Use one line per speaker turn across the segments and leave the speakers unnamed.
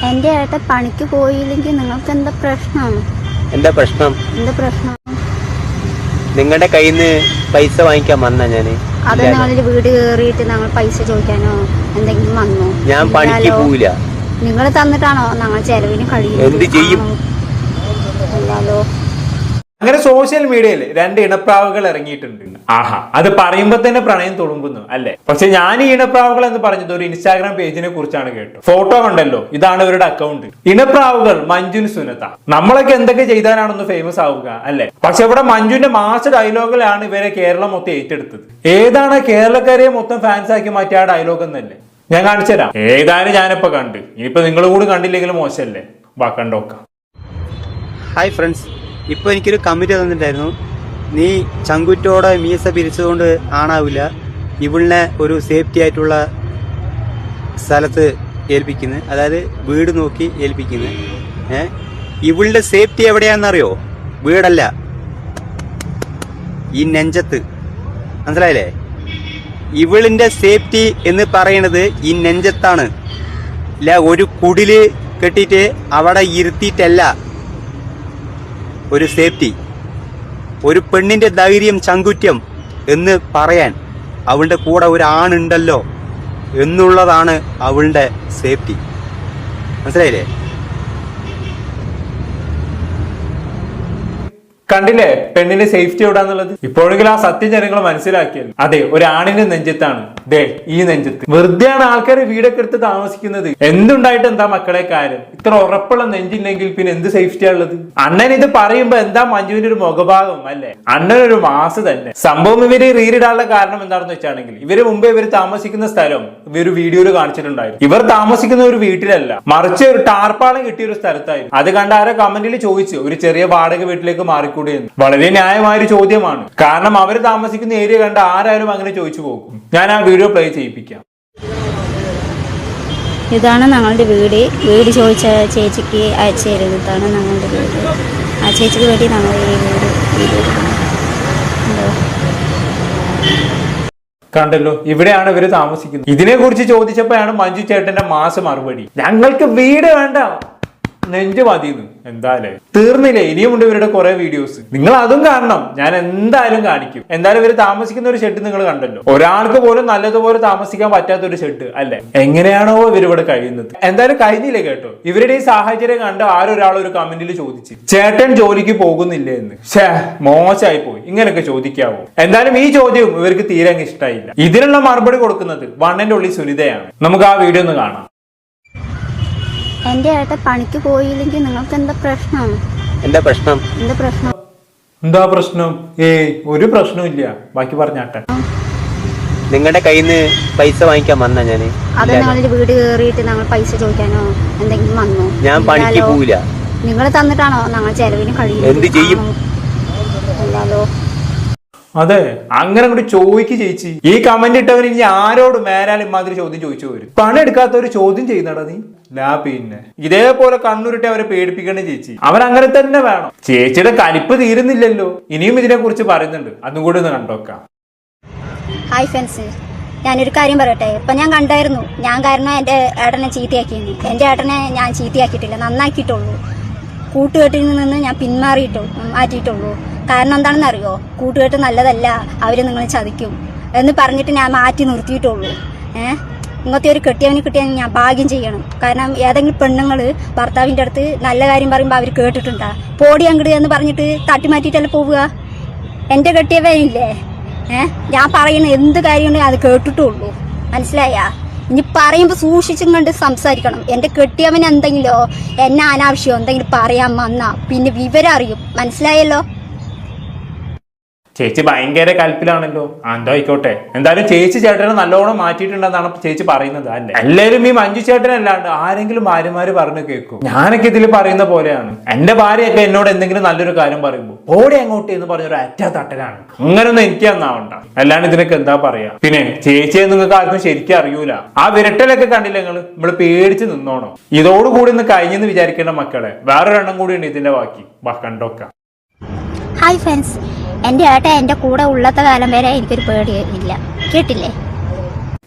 എന്റെ ഏട്ടൻ പണിക്ക് പോയില്ലെങ്കിൽ നിങ്ങൾക്ക് എന്താ പ്രശ്നം?
എന്താ പ്രശ്നം? നിങ്ങളുടെ കയ്യിൽ നിന്ന് പൈസ വാങ്ങിക്കാൻ വന്ന ഞാന്.
അത് നിങ്ങളുടെ വീട് കയറിയിട്ട് ഞങ്ങൾ പൈസ ചോദിക്കാനോ എന്തെങ്കിലും വന്നോ?
ഞാൻ പണിക്ക് പോവില്ല.
നിങ്ങൾ തന്നിട്ടാണോ ഞങ്ങൾ ചെലവിന് കഴിയും?
എന്ത് ചെയ്യും?
അല്ലല്ലോ.
അങ്ങനെ സോഷ്യൽ മീഡിയയിൽ 2 ഇണപ്രാവുകൾ ഇറങ്ങിയിട്ടുണ്ട്. ആഹാ, അത് പറയുമ്പോ തന്നെ പ്രണയം തുളുമ്പുന്നു അല്ലെ? പക്ഷെ ഞാൻ ഈ ഇണപ്രാവുകൾ എന്ന് പറഞ്ഞത് ഒരു ഇൻസ്റ്റാഗ്രാം പേജിനെ കുറിച്ചാണ് കേട്ടോ. ഫോട്ടോ കണ്ടല്ലോ, ഇതാണ് ഇവരുടെ അക്കൗണ്ട്. ഇണപ്രാവുകൾ മഞ്ജുന് സുനത. നമ്മളൊക്കെ എന്തൊക്കെ ചെയ്താലാണൊന്ന് ഫേമസ് ആവുക അല്ലെ? പക്ഷെ ഇവിടെ മഞ്ജുവിന്റെ മാസ ഡയലോഗിലാണ് ഇവരെ കേരളം മൊത്തം ഏറ്റെടുത്തത്. ഏതാണ് കേരളക്കാരെ മൊത്തം ഫാൻസ് ആക്കി മാറ്റിയ ആ ഡയലോഗ് എന്നല്ലേ? ഞാൻ കാണിച്ചു തരാം. ഏതായാലും ഞാനിപ്പോ കണ്ട്, ഇനിയിപ്പോ നിങ്ങൾ കൂടി കണ്ടില്ലെങ്കിലും മോശമല്ലേ? വാ കണ്ടോക്കാം.
ഹായ് ഫ്രണ്ട്സ്, ഇപ്പോൾ എനിക്കൊരു കമന്റ് തന്നിട്ടുണ്ടായിരുന്നു. നീ ചങ്കുറ്റോടെ മീസ പിരിച്ചതുകൊണ്ട് ആണാവില്ല, ഇവളിനെ ഒരു സേഫ്റ്റി ആയിട്ടുള്ള സ്ഥലത്ത് ഏൽപ്പിക്കുന്നത്, അതായത് വീട് നോക്കി ഏൽപ്പിക്കുന്നത്. ഇവളുടെ സേഫ്റ്റി എവിടെയാണെന്നറിയോ? വീടല്ല, ഈ നെഞ്ചത്ത്. മനസ്സിലായില്ലേ? ഇവളിന്റെ സേഫ്റ്റി എന്ന് പറയുന്നത് ഈ നെഞ്ചത്താണ്. ഇല്ല, ഒരു കുടില് കെട്ടിയിട്ട് അവിടെ ഇരുത്തിയിട്ടല്ല ഒരു സേഫ്റ്റി. ഒരു പെണ്ണിന്റെ ധൈര്യം, ചങ്കുറ്റം എന്ന് പറയാൻ അവളുടെ കൂടെ ഒരു ആണുണ്ടല്ലോ എന്നുള്ളതാണ് അവളുടെ സേഫ്റ്റി. മനസ്സിലായില്ലേ?
കണ്ടില്ലേ പെണ്ണിന്റെ സേഫ്റ്റി എവിടാന്നുള്ളത്? ഇപ്പോഴെങ്കിലും ആ സത്യം ജനങ്ങൾ മനസ്സിലാക്കിയല്ലോ. അതെ, ഒരു ആണിന്റെ നെഞ്ചത്താണ്, ദേ ഈ നെഞ്ചത്ത്. വെറുതെയാണ് ആൾക്കാർ വീടൊക്കെ എടുത്ത് താമസിക്കുന്നത്. എന്തുണ്ടായിട്ട് എന്താ മക്കളെ കാര്യം? ഇത്ര ഉറപ്പുള്ള നെഞ്ചില്ലെങ്കിൽ പിന്നെ എന്ത് സേഫ്റ്റിയാ ഉള്ളത്? അണ്ണൻ ഇത് പറയുമ്പോ എന്താ മഞ്ജുവിന്റെ ഒരു മുഖഭാഗം അല്ലെ? അണ്ണനൊരു മാസ് തന്നെ. സംഭവം ഇവര് റീലിടാനുള്ള കാരണം എന്താണെന്ന് വെച്ചാണെങ്കിൽ, ഇവര് മുമ്പേ ഇവർ താമസിക്കുന്ന സ്ഥലം ഇവര് വീഡിയോയിൽ കാണിച്ചിട്ടുണ്ടായിരുന്നു. ഇവർ താമസിക്കുന്ന ഒരു വീട്ടിലല്ല, മറിച്ച് ഒരു ടാർപ്പാളം കിട്ടിയ ഒരു സ്ഥലത്തായിരുന്നു. അത് കണ്ട ആരോ കമന്റിൽ ചോദിച്ചു, ഒരു ചെറിയ വാടക വീട്ടിലേക്ക് മാറിക്കൂടെ? വളരെ ന്യായമായൊരു ചോദ്യമാണ്. കാരണം അവർ താമസിക്കുന്ന ഏരിയ കണ്ട ആരായാലും അങ്ങനെ ചോദിച്ചു പോകും. ഞാൻ ആ വീഡിയോ പ്ലേ ചെയ്യിപ്പിക്കാം.
ഇതാണ് ഞങ്ങളുടെ വീട് ചോദിച്ച ചേച്ചിക്ക് അയച്ചു തരുന്നത്. ഇതാണ് ഞങ്ങളുടെ വീട്. ആ ചേച്ചിക്ക് വേണ്ടി ഞങ്ങൾ ഈ വീട്
കണ്ടല്ലോ, ഇവിടെയാണ് ഇവര് താമസിക്കുന്നത്. ഇതിനെ കുറിച്ച് ചോദിച്ചപ്പോഴാണ് മഞ്ജു ചേട്ടന്റെ മാസം മറുപടി, ഞങ്ങൾക്ക് വീട് വേണ്ട, നെഞ്ചു മതിയെന്ന്. എന്തായാലും തീർന്നില്ലേ? ഇനിയുമുണ്ട് ഇവരുടെ കുറെ വീഡിയോസ്. നിങ്ങൾ അതും കാണണം. ഞാൻ എന്തായാലും കാണിക്കും. എന്തായാലും ഇവര് താമസിക്കുന്ന ഒരു ഷെഡ് നിങ്ങൾ കണ്ടല്ലോ. ഒരാൾക്ക് പോലും നല്ലതുപോലെ താമസിക്കാൻ പറ്റാത്ത ഒരു ഷെഡ് അല്ലെ? എങ്ങനെയാണോ ഇവരിവിടെ കഴിയുന്നത്? എന്തായാലും കഴിഞ്ഞില്ലേ കേട്ടോ. ഇവരുടെ ഈ സാഹചര്യം കണ്ട് ആരൊരാൾ ഒരു കമന്റിൽ ചോദിച്ചു, ചേട്ടൻ ജോലിക്ക് പോകുന്നില്ലേ എന്ന്. മോശമായി പോയി, ഇങ്ങനെയൊക്കെ ചോദിക്കാവോ? എന്തായാലും ഈ ചോദ്യം ഇവർക്ക് തീരെ ഇഷ്ടമായില്ല. ഇതിനുള്ള മറുപടി കൊടുക്കുന്നത് വണ്ണന്റെ ഉള്ളി സുനിതയാണ്. നമുക്ക് ആ വീഡിയോ ഒന്ന് കാണാം.
എന്റെ ഏട്ടൻ പണിക്ക് പോയില്ലെങ്കിൽ നിങ്ങൾക്ക് എന്താ പ്രശ്നം?
എന്താ പ്രശ്നം?
എന്താ പ്രശ്നം? ഒരു പ്രശ്നമില്ല, ബാക്കി പറഞ്ഞാട്ടെ.
നിങ്ങളുടെ കയ്യിൽ നിന്ന് പൈസ വാങ്ങിക്കാൻ വന്ന ഞാന്.
അത് നിങ്ങളുടെ വീട് കയറിയിട്ട് ഞങ്ങൾ പൈസ ചോദിക്കാനോ എന്തെങ്കിലും വന്നോ?
ഞാൻ പണിക്ക് പോവില്ല.
നിങ്ങൾ തന്നിട്ടാണോ ഞങ്ങൾ ചെലവിന് കഴിയും?
എന്ത് ചെയ്യും?
അല്ലല്ലോ.
അതെ, അങ്ങനെ കൂടി ചോദിക്ക് ചേച്ചി. ഈ കമന്റ് ഇട്ടവർ ഇനി ആരോട് മേലാൽ ഇമാതിരി ചോദ്യം ചോദിച്ചു വരും? പണിയെടുക്കാത്തവര് ചോദ്യം ചെയ്യുന്നടാ നീ. പിന്നെ ഇതേപോലെ കണ്ണുരുട്ടി അവരെ പേടിപ്പിക്കണേ ചേച്ചി. അവരങ്ങനെ തന്നെ വേണം. ചേച്ചിയുടെ കലിപ്പ് തീരുന്നില്ലല്ലോ. ഇനിയും ഇതിനെ കുറിച്ച് പറയുന്നുണ്ട്, അതും കൂടി ഒന്ന് കണ്ടോക്കാം.
ഹായ് ഫ്രണ്ട്സ്, ഞാനൊരു കാര്യം പറയട്ടെ. ഇപ്പൊ ഞാൻ കണ്ടായിരുന്നു, ഞാൻ കാരണം എന്റെ ഏട്ടനെ ചീത്തയാക്കിയെന്ന്. എന്റെ ഏട്ടനെ ഞാൻ ചീത്തയാക്കിയിട്ടില്ല, നന്നാക്കിയിട്ടുള്ളൂ. കൂട്ടുകെട്ടിൽ നിന്ന് ഞാൻ മാറ്റിയിട്ടുള്ളൂ. കാരണം എന്താണെന്ന് അറിയോ? കൂട്ടുകെട്ട് നല്ലതല്ല, അവര് നിങ്ങളെ ചതിക്കും എന്ന് പറഞ്ഞിട്ട് ഞാൻ മാറ്റി നിർത്തിയിട്ടുള്ളൂ. ഇങ്ങനത്തെ ഒരു കെട്ടിയവന് കിട്ടിയാൽ ഞാൻ ഭാഗ്യം ചെയ്യണം. കാരണം ഏതെങ്കിലും പെണ്ണുങ്ങൾ ഭർത്താവിൻ്റെ അടുത്ത് നല്ല കാര്യം പറയുമ്പോൾ അവർ കേട്ടിട്ടുണ്ടാ? പോടി അങ്ങട് എന്ന് പറഞ്ഞിട്ട് തട്ടിമാറ്റിയിട്ടല്ലേ പോവുക? എൻ്റെ കെട്ടിയവനില്ലേ, ഞാൻ പറയുന്ന എന്ത് കാര്യമുണ്ടെങ്കിൽ അത് കേട്ടിട്ടുള്ളൂ. മനസ്സിലായാ? ഇനി പറയുമ്പോൾ സൂക്ഷിച്ചും കണ്ട് സംസാരിക്കണം. എൻ്റെ കെട്ടിയവൻ എന്തെങ്കിലോ എന്നെ അനാവശ്യമോ എന്തെങ്കിലും പറയാൻ വന്നാ പിന്നെ വിവരം അറിയും. മനസ്സിലായല്ലോ?
ചേച്ചി ഭയങ്കര കൽപ്പിലാണല്ലോ. എന്തോ ആയിക്കോട്ടെ. എന്തായാലും ചേച്ചി ചേട്ടനെ നല്ലോണം മാറ്റിയിട്ടുണ്ടെന്നാണ് ചേച്ചി പറയുന്നത് അല്ലേ? എല്ലാവരും ഈ മഞ്ജു ചേട്ടനല്ലാണ്ട് ആരെങ്കിലും ഭാര്യമാര് പറഞ്ഞു കേൾക്കും? ഞാനൊക്കെ ഇതിൽ പറയുന്ന പോലെയാണ്. എന്റെ ഭാര്യയൊക്കെ എന്നോട് എന്തെങ്കിലും നല്ലൊരു കാര്യം പറയുമ്പോൾ ഓടി അങ്ങോട്ട് എന്ന് പറഞ്ഞൊരു അറ്റ തട്ടലാണ്. അങ്ങനൊന്നും എനിക്ക് അന്നാവണ്ട. അല്ലാണ്ട് ഇതിനൊക്കെ എന്താ പറയാ? പിന്നെ ചേച്ചിയെ നിങ്ങൾക്ക് ആർക്കും ശരിക്കും അറിയൂല. ആ വിരട്ടലൊക്കെ കണ്ടില്ല നമ്മള് പേടിച്ച് നിന്നോണം. ഇതോടുകൂടി ഒന്ന് കഴിഞ്ഞെന്ന് വിചാരിക്കേണ്ട മക്കളെ. വേറൊരെണ്ണം കൂടി ഉണ്ട് ഇതിന്റെ ബാക്കി. കണ്ടോക്കാം.
ഹായ് ഫ്രണ്ട്സ്, എൻ്റെ ഏട്ടൻ എൻ്റെ കൂടെ ഉള്ളത്തെ കാലം വരെ എനിക്കൊരു പേടിയില്ല. കേട്ടില്ലേ?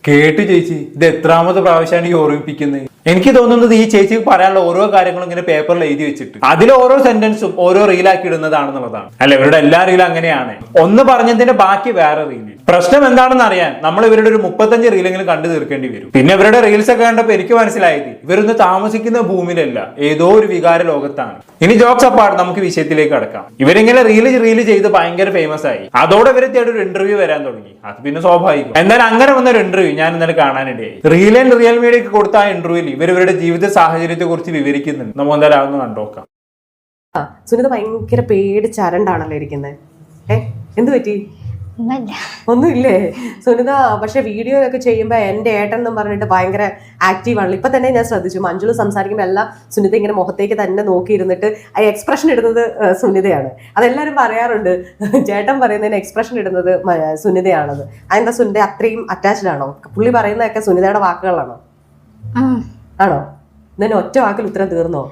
കേട്ടു ചേച്ചി. ഇത് എത്രാമത്തെ പ്രാവശ്യമാണ് ഈ ഓർമ്മിപ്പിക്കുന്നത്? എനിക്ക് തോന്നുന്നത് ഈ ചേച്ചിക്ക് പറയാനുള്ള ഓരോ കാര്യങ്ങളും ഇങ്ങനെ പേപ്പറിൽ എഴുതി വെച്ചിട്ട് അതിൽ ഓരോ സെന്റൻസും ഓരോ റീലാക്കി ഇടുന്നതാണെന്നുള്ളതാണ്. അല്ല, ഇവരുടെ എല്ലാ റീലും അങ്ങനെയാണ്. ഒന്ന് പറഞ്ഞതിന്റെ ബാക്കി വേറെ റീല്. പ്രശ്നം എന്താണെന്ന് അറിയാൻ നമ്മൾ ഇവരുടെ ഒരു 35 റീലെങ്കിലും കണ്ടു തീർക്കേണ്ടി വരും. പിന്നെ ഇവരുടെ റീൽസ് ഒക്കെ കണ്ടപ്പോൾ എനിക്ക് മനസ്സിലായത് ഇവരൊന്ന് താമസിക്കുന്ന ഭൂമിയിലല്ല, ഏതോ ഒരു വികാര ലോകത്താണ്. ഇനി ജോക്സ് അപ്പാർട്ട്, നമുക്ക് വിഷയത്തിലേക്ക് കടക്കാം. ഇവരിങ്ങനെ റീല് ചെയ്ത് ഭയങ്കര ഫേമസ് ആയി. അതോടെ ഇവരെ തേടി ഒരു ഇന്റർവ്യൂ വരാൻ തുടങ്ങി. അത് പിന്നെ സ്വാഭാവികം. എന്നാലും അങ്ങനെ വന്നൊരു ഇന്റർവ്യൂ ഞാൻ ഇന്നലെ കാണാനിടയായി. റിയൽ ആൻഡ് റിയൽ മീഡിയക്ക് കൊടുത്ത ആ ഇന്റർവ്യൂവിൽ ഇവരുടെ ജീവിത സാഹചര്യത്തെ കുറിച്ച് വിവരിക്കുന്നുണ്ട്. നമുക്ക് എന്തായാലും അതൊന്ന് കണ്ടോക്കാം.
സുനിത ഭയങ്കര പേടിച്ചരണ്ടാണല്ലോ ഇരിക്കുന്നത്. എന്ത് പറ്റി? ഒന്നുമില്ലേ സുനിത? പക്ഷെ വീഡിയോ ഒക്കെ ചെയ്യുമ്പോൾ എൻ്റെ ഏട്ടൻ എന്നും പറഞ്ഞിട്ട് ഭയങ്കര ആക്റ്റീവ് ആണല്ലോ. ഇപ്പൊ തന്നെ ഞാൻ ശ്രദ്ധിച്ചു, മഞ്ജുള് സംസാരിക്കുമ്പോൾ എല്ലാം സുനിത ഇങ്ങനെ മുഖത്തേക്ക് തന്നെ നോക്കിയിരുന്നിട്ട് ആ എക്സ്പ്രഷൻ ഇടുന്നത് സുനിതയാണ്. അതെല്ലാവരും പറയാറുണ്ട്, ചേട്ടൻ പറയുന്നതിന് എക്സ്പ്രഷൻ ഇടുന്നത് സുനിതയാണത്. അതെന്താ, സുനിത അത്രയും അറ്റാച്ച്ഡ് ആണോ? പുള്ളി പറയുന്നതൊക്കെ സുനിതയുടെ വാക്കുകളാണോ? ആണോ? ഇതിന് ഒറ്റ വാക്കിൽ ഉത്തരം തീർന്നോ?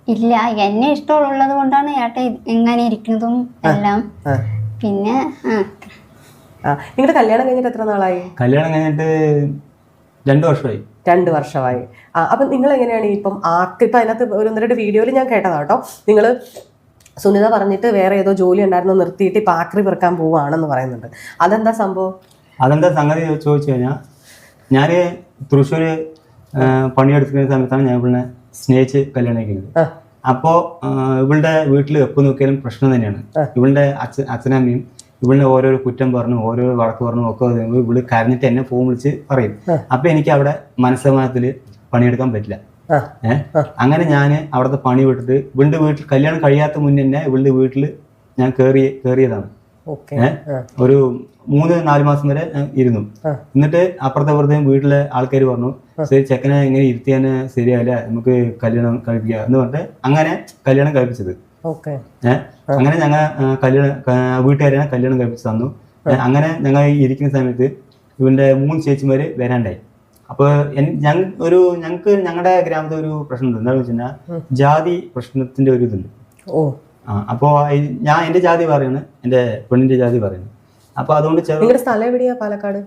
ഇല്ല, എന്നെ ഇഷ്ടമുള്ളത് കൊണ്ടാണ് ഏട്ടൻ ഇങ്ങനെ ഇരിക്കുന്നതും എല്ലാം. പിന്നെ
നിങ്ങളുടെ കല്യാണം കഴിഞ്ഞിട്ട് എത്ര നാളായി?
കല്യാണം കഴിഞ്ഞിട്ട് 2 വർഷമായി.
2 വർഷമായി. അപ്പം നിങ്ങൾ എങ്ങനെയാണ് ഇപ്പം ഇപ്പം അതിനകത്ത് ഒരു 1-2 വീഡിയോയിൽ ഞാൻ കേട്ടതാ കേട്ടോ, നിങ്ങൾ സുനിത പറഞ്ഞിട്ട് വേറെ ഏതോ ജോലി ഉണ്ടായിരുന്നു നിർത്തിയിട്ട് ഇപ്പം ആക്രി പെറുക്കാൻ പോവുകയാണെന്ന് പറയുന്നുണ്ട്. അതെന്താ സംഭവം?
അതെന്താ സംഗതി ചോദിച്ചു കഴിഞ്ഞാൽ, ഞാൻ തൃശ്ശൂർ പണിയെടുക്കുന്ന സമയത്താണ് ഞാൻ ഇവിടെ സ്നേഹിച്ച് കല്യാണം കഴിക്കുന്നത്. അപ്പോൾ ഇവളുടെ വീട്ടിൽ എപ്പോൾ നോക്കിയാലും പ്രശ്നം തന്നെയാണ്. ഇവളുടെ അച്ഛനമ്മയും ഇവളുടെ ഓരോരോ കുറ്റം പറഞ്ഞു, ഓരോ വഴക്ക് പറഞ്ഞു ഒക്കെ ഇവള് കരഞ്ഞിട്ട് എന്നെ ഫോൺ വിളിച്ച് പറയും. അപ്പൊ എനിക്ക് അവിടെ മനസ്സമാനത്തിൽ പണിയെടുക്കാൻ പറ്റില്ല. അങ്ങനെ ഞാൻ അവിടുത്തെ പണി വിട്ടിട്ട് ഇവളുടെ വീട്ടിൽ കല്യാണം കഴിയാത്ത മുന്നേ തന്നെ ഇവളുടെ വീട്ടിൽ ഞാൻ കയറിയതാണ്. ഒരു 3-4 മാസം വരെ ഇരുന്നു. എന്നിട്ട് അപ്പുറത്തെ വീട്ടിലെ ആൾക്കാർ പറഞ്ഞു, ശരി ചെക്കനെ ഇങ്ങനെ ഇരുത്തിയാന് ശരിയായില്ല, നമുക്ക് കല്യാണം കഴിപ്പിക്കുക എന്ന് പറഞ്ഞിട്ട് അങ്ങനെ കല്യാണം കഴിപ്പിച്ചത്. അങ്ങനെ ഞങ്ങൾ വീട്ടുകാരെ കല്യാണം കഴിപ്പിച്ച് തന്നു. അങ്ങനെ ഇരിക്കുന്ന സമയത്ത് ഇവന്റെ 3 ചേച്ചിമാര് വരാണ്ടായി. അപ്പൊ ഞങ്ങൾക്ക് ഞങ്ങളുടെ ഗ്രാമത്തിൽ ഒരു പ്രശ്നമുണ്ട്. എന്താണെന്ന് വെച്ച് കഴിഞ്ഞാൽ ജാതി പ്രശ്നത്തിന്റെ ഒരു ഇതുണ്ട്. അപ്പോ ഞാൻ എന്റെ ജാതി പറയുന്നു, എന്റെ പെണ്ണിന്റെ ജാതി പറയുന്നു. അപ്പൊ അതുകൊണ്ട്
സ്ഥലം എവിടെയാ? പാലക്കാട്?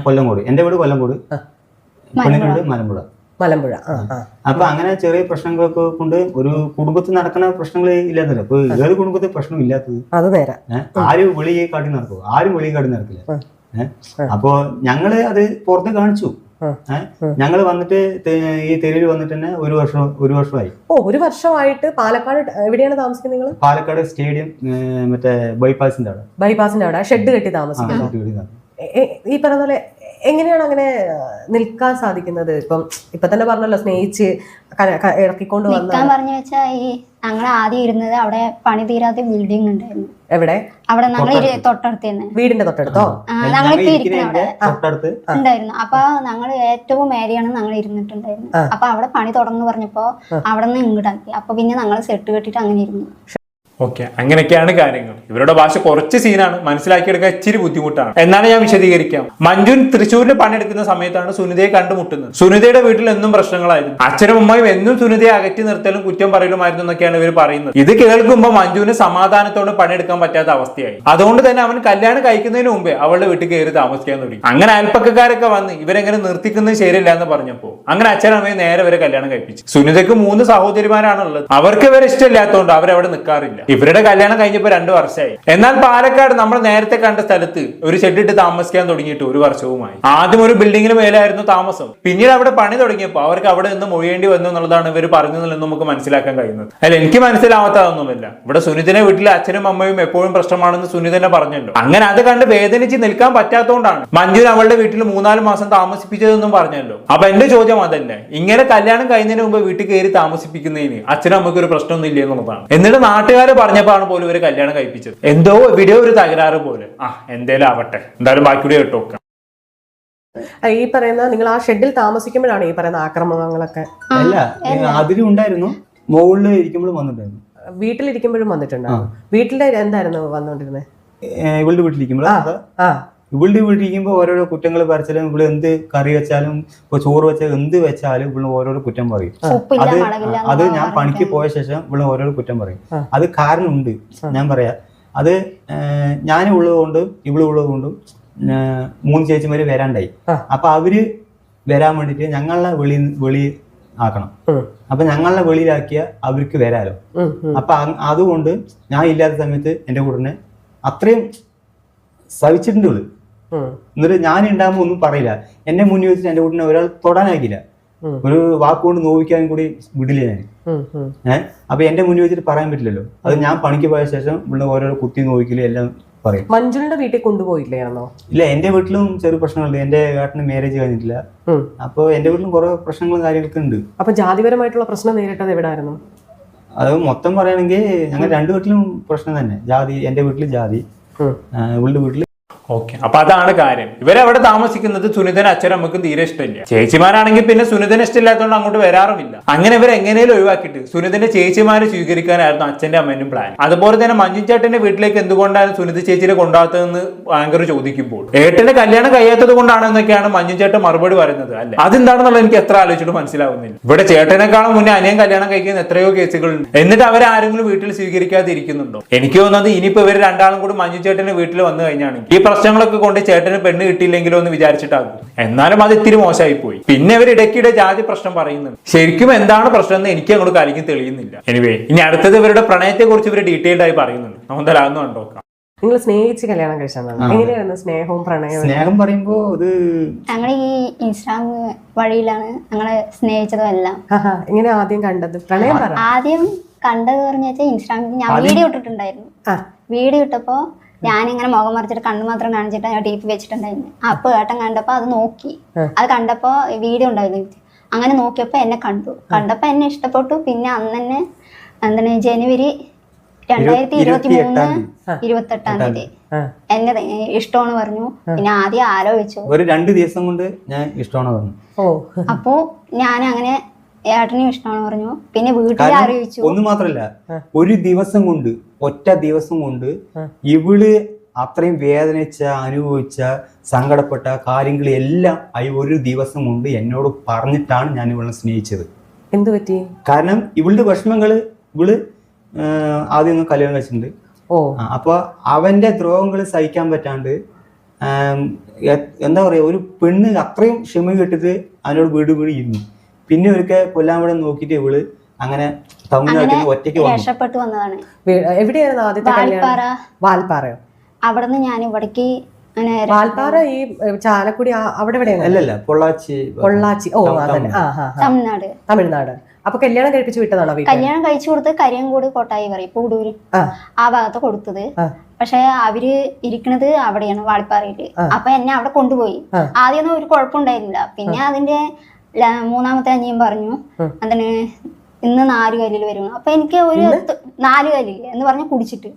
കൊല്ലംകോട്. എന്റെ വീട് കൊല്ലംകോട്, പെണ്ണിന്റെ വീട് മലമ്പുഴ. അപ്പൊ അങ്ങനെ ചെറിയ പ്രശ്നങ്ങളൊക്കെ കൊണ്ട് ഒരു കുടുംബത്തിൽ നടക്കുന്ന പ്രശ്നങ്ങൾ ഇല്ലാത്തല്ലോ. അപ്പൊ ഏത് കുടുംബത്തിൽ പ്രശ്നം ഇല്ലാത്തത്?
അത് നേരെ
ആരും വെളിയെ കാട്ടി നടക്കുമോ? ആരും വെളിയെ കാട്ടി നടക്കില്ല. അപ്പൊ ഞങ്ങള് അത് പുറത്ത് കാണിച്ചു. ഞങ്ങള് വന്നിട്ട് ഈ തെരുവിൽ വന്നിട്ട് തന്നെ ഒരു വർഷമായി.
1 വർഷമായിട്ട് പാലക്കാട് എവിടെയാണ് താമസിക്കുന്നത് നിങ്ങൾ?
പാലക്കാട് സ്റ്റേഡിയം മറ്റേ ബൈപ്പാസിന്റെ
അവിടെ ഷെഡ് കെട്ടി താമസിക്കുന്നത്. ഈ പറഞ്ഞ പോലെ എങ്ങനെയാണ് അങ്ങനെ നിൽക്കാൻ സാധിക്കുന്നത്? ഇപ്പൊ തന്നെ പറഞ്ഞല്ലോ, സ്നേഹിച്ച് ഇറക്കിക്കൊണ്ട്
നിൽക്കാൻ പറഞ്ഞു വെച്ചാൽ ഈ ഞങ്ങൾ ആദ്യം ഇരുന്നത് അവിടെ പണി തീരാത്ത ബിൽഡിംഗ് ഉണ്ടായിരുന്നു.
എവിടെ?
അവിടെ ഞങ്ങൾ തൊട്ടടുത്ത് തന്നെ,
വീടിന്റെ തൊട്ടടുത്തോ?
ഞങ്ങളിപ്പോ ഇരിക്കുന്ന അവിടെ ഉണ്ടായിരുന്നു. അപ്പൊ ഞങ്ങൾ ഏറ്റവും മേലെയാണ് ഞങ്ങൾ ഇരുന്നിട്ടുണ്ടായിരുന്നു. അപ്പൊ അവിടെ പണി തുടർന്ന് പറഞ്ഞപ്പോ അവിടെ നിന്ന് ഇങ്ങോട്ടാക്കി. അപ്പൊ പിന്നെ ഞങ്ങൾ സെറ്റ് കെട്ടിട്ട് അങ്ങനെ ഇരുന്നു.
ഓക്കെ, അങ്ങനെയൊക്കെയാണ് കാര്യങ്ങൾ. ഇവരുടെ ഭാഷ കുറച്ച് സീനാണ്, മനസ്സിലാക്കിയെടുക്കാൻ ഇച്ചിരി ബുദ്ധിമുട്ടാണ്. എന്നാലും ഞാൻ വിശദീകരിക്കാം. മഞ്ജുൻ തൃശ്ശൂരിൽ പണിയെടുക്കുന്ന സമയത്താണ് സുനിതയെ കണ്ടുമുട്ടുന്നത്. സുനിതയുടെ വീട്ടിൽ എന്നും പ്രശ്നങ്ങളായിരുന്നു. അച്ഛനും അമ്മയും എന്നും സുനിതയെ അകറ്റി നിർത്തലും കുറ്റം പറയലുമായിരുന്നു എന്നൊക്കെയാണ് ഇവർ പറയുന്നത്. ഇത് കേൾക്കുമ്പോൾ മഞ്ജുവിന് സമാധാനത്തോടെ പണിയെടുക്കാൻ പറ്റാത്ത അവസ്ഥയായി. അതുകൊണ്ട് തന്നെ അവൻ കല്യാണം കഴിക്കുന്നതിന് മുമ്പേ അവളുടെ വീട്ടിൽ കയറി താമസിക്കാൻ തുടങ്ങി. അങ്ങനെ അയൽപ്പക്കാരൊക്കെ വന്ന് ഇവരെങ്ങനെ നിർത്തിക്കുന്നത് ശരിയല്ല എന്ന് പറഞ്ഞപ്പോ അങ്ങനെ അച്ഛനമ്മയെ നേരെ വരെ കല്യാണം കഴിപ്പിച്ചു. സുനിതയ്ക്ക് 3 സഹോദരിമാരാണുള്ളത്. അവർക്ക് ഇവരെ ഇഷ്ടമില്ലാത്തതുകൊണ്ട് അവരവിടെ നിൽക്കാറില്ല. ഇവരുടെ കല്യാണം കഴിഞ്ഞപ്പോ 2 വർഷമായി. എന്നാൽ പാലക്കാട് നമ്മൾ നേരത്തെ കണ്ട സ്ഥലത്ത് ഒരു ഷെഡിട്ട് താമസിക്കാൻ തുടങ്ങിയിട്ട് 1 വർഷവുമായി. ആദ്യം ഒരു ബിൽഡിങ്ങിന് മേലായിരുന്നു താമസം. പിന്നീട് അവിടെ പണി തുടങ്ങിയപ്പോൾ അവർക്ക് അവിടെ നിന്ന് മൊഴിയേണ്ടി വന്നു എന്നുള്ളതാണ് ഇവർ പറഞ്ഞതിൽ നമുക്ക് മനസ്സിലാക്കാൻ കഴിയുന്നത്. അല്ല, എനിക്ക് മനസ്സിലാവാത്തതൊന്നുമില്ല. ഇവിടെ സുനിതിന്റെ വീട്ടിലെ അച്ഛനും അമ്മയും എപ്പോഴും പ്രശ്നമാണെന്ന് സുനിതനെ പറഞ്ഞല്ലോ. അങ്ങനെ അത് കണ്ട് വേദനിച്ച് നിൽക്കാൻ പറ്റാത്തതുകൊണ്ടാണ് മഞ്ജുൻ അവളുടെ വീട്ടിൽ 3-4 മാസം താമസിപ്പിച്ചതെന്നും പറഞ്ഞല്ലോ. അപ്പൊ എന്റെ ചോദ്യം അതന്നെ, ഇങ്ങനെ കല്യാണം കഴിഞ്ഞതിന് മുമ്പ് വീട്ടിൽ കയറി താമസിപ്പിക്കുന്നതിന് അച്ഛനും അമ്മയ്ക്ക് ഒരു പ്രശ്നമൊന്നും ഇല്ല എന്നുള്ളതാണ്. എന്നിട്ട് നാട്ടുകാർ പറഞ്ഞപ്പോഴാണ് പോലും ഇവര് കല്യാണം കഴിപ്പിച്ചത്. എന്തോ ഇവിടെ ഒരു തകരാറ് പോലെ. എന്തേലും ആവട്ടെ, എന്തായാലും ബാക്കിയുടെ കേട്ടോക്കാം.
ഈ പറയുന്ന നിങ്ങൾ ആ ഷെഡിൽ താമസിക്കുമ്പോഴാണ് ഈ പറയുന്ന ആക്രമണങ്ങളൊക്കെ?
അല്ല, അതിലും ഉണ്ടായിരുന്നു. മുകളിൽ ഇരിക്കുമ്പോഴും വന്നിട്ടുണ്ടായിരുന്നു.
വീട്ടിലിരിക്കുമ്പോഴും വന്നിട്ടുണ്ടായിരുന്നു. വീട്ടിലെ എന്തായിരുന്നു വന്നോണ്ടിരുന്നത്?
ഇവളുടെ വീട്ടിലിരിക്കുമ്പോഴാ. ഇവളുടെ വീട്ടിലിരിക്കുമ്പോൾ ഓരോരോ കുറ്റങ്ങൾ പറിച്ചാലും ഇവിടെ എന്ത് കറി വെച്ചാലും ഇപ്പൊ ചോറ് വെച്ചാൽ എന്ത് വെച്ചാലും ഇവിടെ ഓരോരോ കുറ്റം പറയും. അത് ഞാൻ പണിക്ക് പോയ ശേഷം ഇവിടെ ഓരോരോ കുറ്റം പറയും. അത് കാരണമുണ്ട്, ഞാൻ പറയാം. അത് ഞാൻ ഉള്ളതുകൊണ്ടും ഇവിടെ ഉള്ളതുകൊണ്ടും 3 ചേച്ചിമാര് വരാണ്ടായി. അപ്പൊ അവര് വരാൻ വേണ്ടിട്ട് ഞങ്ങളെ വെളി ആക്കണം. അപ്പൊ ഞങ്ങളെ വെളിയിലാക്കിയ അവർക്ക് വരാലോ. അപ്പൊ അതുകൊണ്ട് ഞാൻ ഇല്ലാത്ത സമയത്ത് എന്റെ കൂടെ അത്രയും സഹിച്ചിട്ടുണ്ട് ഇവള്. എന്നിട്ട് ഞാൻ ഉണ്ടാകുമ്പോ ഒന്നും പറയില്ല. എന്നെ മുന്നിൽ വെച്ചിട്ട് എന്റെ കൂട്ടിനെ ഒരാൾ തൊടാനാക്കില്ല. ഒരു വാക്കുകൊണ്ട് നോവിക്കാൻ കൂടി വിടില്ല ഞാൻ. അപ്പൊ എന്റെ മുന്നിൽ വെച്ചിട്ട് പറയാൻ പറ്റില്ലല്ലോ. അത് ഞാൻ പണിക്ക് പോയ ശേഷം ഇവിടെ ഓരോ കുത്തി നോവിക്കലും എല്ലാം പറയും.
മഞ്ജുലിന്റെ വീട്ടിൽ കൊണ്ടുപോയില്ലായിരുന്നോ?
ഇല്ല, എന്റെ വീട്ടിലും ചെറിയ പ്രശ്നങ്ങളുണ്ട്. എന്റെ ഏട്ടന് മാരേജ് കഴിഞ്ഞിട്ടില്ല. അപ്പൊ എന്റെ വീട്ടിലും കുറെ പ്രശ്നങ്ങളും കാര്യങ്ങളൊക്കെ ഉണ്ട്.
അപ്പൊ ജാതിപരമായിട്ടുള്ള പ്രശ്നം നേരിട്ടത് എവിടായിരുന്നു?
അത് മൊത്തം പറയുകയാണെങ്കിൽ ഞങ്ങൾ രണ്ടു വീട്ടിലും പ്രശ്നം തന്നെ. ജാതി, എന്റെ വീട്ടില് ജാതി, ഇവളുടെ വീട്ടില്.
ഓക്കെ, അപ്പൊ അതാണ് കാര്യം. ഇവരവിടെ താമസിക്കുന്നത് സുനിതന് അച്ഛനമ്മക്കും തീരെ ഇഷ്ടമില്ല. ചേച്ചിമാരാണെങ്കിൽ പിന്നെ സുനിതന് ഇഷ്ടമില്ലാത്തതുകൊണ്ട് അങ്ങോട്ട് വരാറുമില്ല. അങ്ങനെ ഇവർ എങ്ങനെയും ഒഴിവാക്കിയിട്ട് സുനിതന്റെ ചേച്ചിമാരെ സ്വീകരിക്കാനായിരുന്നു അച്ഛന്റെ അമ്മേനും പ്ലാൻ. അതുപോലെ തന്നെ മഞ്ജു ചേട്ടന്റെ വീട്ടിലേക്ക് എന്തുകൊണ്ടാണ് സുനിത ചേച്ചിയെ കൊണ്ടാത്തതെന്ന് ആങ്കർ ചോദിക്കുമ്പോൾ ഏട്ടന്റെ കല്യാണം കഴിയാത്തത് കൊണ്ടാണെന്നൊക്കെയാണ് മഞ്ജു ചേട്ടൻ മറുപടി പറയുന്നത്. അല്ലെ, അതെന്താണെന്നുള്ളത് എനിക്ക് എത്ര ആലോചിച്ചിട്ട് മനസ്സിലാവുന്നില്ല. ഇവിടെ ചേട്ടനെക്കാളും മുന്നേ അനിയൻ കല്യാണം കഴിക്കുന്ന എത്രയോ കേസുകളുണ്ട്. എന്നിട്ട് അവരാരെങ്കിലും വീട്ടിൽ സ്വീകരിക്കാതെ ഇരിക്കുന്നുണ്ടോ? എനിക്ക് തോന്നുന്നത് ഇനിയിപ്പോ ഇവർ രണ്ടാളും കൂടി മഞ്ജു ചേട്ടന്റെ വീട്ടിൽ വന്നു കഴിഞ്ഞാണെങ്കിൽ ഈ പ്രശ്നങ്ങളൊക്കെ കൊണ്ട് ചേട്ടന് പെണ്ണ് കിട്ടിയില്ലെങ്കിലോ എന്ന് വിചാരിച്ചിട്ടാകും. എന്നാലും അത് ഇത്തിരി മോശമായി പോയി. പിന്നെ ഇവർ ഇടയ്ക്കിടെ ജാതി പ്രശ്നം പറയുന്നുണ്ട്. ശരിക്കും എന്താണ് പ്രശ്നം എന്ന് എനിക്ക് അങ്ങോട്ട് കാലിക്ക് തെളിയുന്നില്ല. എനിവേ, ഇനി അടുത്തത് ഇവരുടെ പ്രണയത്തെ കുറിച്ച് ഇവർ ഡീറ്റെയിൽഡ് ആയി പറയുന്നുണ്ട്. നമുക്ക് അതൊന്നും കണ്ടോക്കാം.
നിങ്ങൾ സ്നേഹിച്ച് കല്യാണം കഴിച്ചാണ്? എങ്ങനെയായിരുന്നു സ്നേഹവും പ്രണയവും?
സ്നേഹം പറയുമ്പോ അത്
ഞങ്ങൾ ഈ ഇൻസ്റ്റാഗ്രാം വഴിയിലാണ് ഞങ്ങളെ സ്നേഹിച്ചതും എല്ലാം.
എങ്ങനെ ആദ്യം കണ്ടത്? പ്രണയം പറ.
ആദ്യം കണ്ടത് പറഞ്ഞു വെച്ചാൽ ഇൻസ്റ്റാഗ്രാമിൽ ഞാൻ വീഡിയോ ഇട്ടിട്ടുണ്ടായിരുന്നു. വീഡിയോ ഇട്ടപ്പോ ഞാനിങ്ങനെ മുഖം മറിച്ചിട്ട് കണ്ണു മാത്രം കാണിച്ചിട്ട് ഞാൻ ടീപ്പ് വെച്ചിട്ടുണ്ടായിരുന്നു. അപ്പൊ ഏട്ടൻ കണ്ടപ്പോ അത് നോക്കി. അത് കണ്ടപ്പോ വീഡിയോ ഉണ്ടായിരുന്നു. അങ്ങനെ നോക്കിയപ്പോ എന്നെ കണ്ടപ്പോ എന്നെ ഇഷ്ടപ്പെട്ടു. പിന്നെ അന്ന് തന്നെ എന്താണ് ജനുവരി 2023 28-ാം തീയതി എന്നെ ഇഷ്ടമാണ് പറഞ്ഞു. പിന്നെ ആദ്യം ആലോചിച്ചു.
ഒരു 2 ദിവസം കൊണ്ട് ഞാൻ ഇഷ്ടമാണ് പറഞ്ഞു.
അപ്പോ ഞാൻ അങ്ങനെ ഏട്ടനും ഇഷ്ടമാണ് പറഞ്ഞു. പിന്നെ വീട്ടിൽ അറിയിച്ചു.
ഒന്നും മാത്രല്ല, ഒരു ദിവസം കൊണ്ട്, ഒറ്റ ദിവസം കൊണ്ട് ഇവള് അത്രയും വേദനിച്ച, അനുഭവിച്ച, സങ്കടപ്പെട്ട കാര്യങ്ങളെല്ലാം ഒരു ദിവസം കൊണ്ട് എന്നോട് പറഞ്ഞിട്ടാണ് ഞാൻ ഇവളെ സ്നേഹിച്ചത്.
എന്ത് പറ്റി?
കാരണം ഇവളുടെ വിഷമങ്ങള് ഇവള് ആദ്യം ഒന്ന് കല്യാണം കഴിച്ചിട്ടുണ്ട്. അപ്പൊ അവന്റെ ദ്രോഹങ്ങൾ സഹിക്കാൻ പറ്റാണ്ട് എന്താ പറയാ, ഒരു പെണ്ണ് അത്രയും ക്ഷമ കെട്ടിട്ട് അതിനോട് വീട് ഇരുന്നു. പിന്നെ ഒരിക്കൽ കൊല്ലാൻ നോക്കിയിട്ട് ഇവള് അങ്ങനെ തമിഴ്നാട്ടിൽ ഒറ്റയ്ക്ക്
രക്ഷപ്പെട്ടു വന്നതാണ്.
എവിടെയായിരുന്നു ആദ്യത്തെ കല്യാണം? വാൽപ്പാറയോ?
അവിടെ നിന്ന് ഞാൻ ഇവിടേക്ക്.
വാൽപ്പാറ ഈ ചാലക്കുടി അവിടെ എവിടെയാണ്?
അല്ലല്ല, പൊള്ളാച്ചി.
ഓ അതന്നെ. തമിഴ്നാട്. അപ്പൊ കല്യാണം കഴിപ്പിച്ചു വിട്ടതാണോ?
കല്യാണം കഴിച്ചു കൊടുത്ത് കരിയങ്കോട് കോട്ടായി പറയും, പൂടൂര് ആ ഭാഗത്ത് കൊടുത്തത്. പക്ഷെ അവര് ഇരിക്കണത് അവിടെയാണ്, വാളിപ്പാറയില്. അപ്പൊ എന്നെ അവിടെ കൊണ്ടുപോയി. ആദ്യമൊന്നും ഒരു കുഴപ്പമുണ്ടായിരുന്നില്ല. പിന്നെ അതിന്റെ 3ാമത്തെ അനിയൻ പറഞ്ഞു എന്താണ് ഇന്ന് 4 കാലിൽ വരും. അപ്പൊ എനിക്ക് ഒരു 4 കാലിൽ എന്ന് പറഞ്ഞ് കുടിച്ചിട്ട്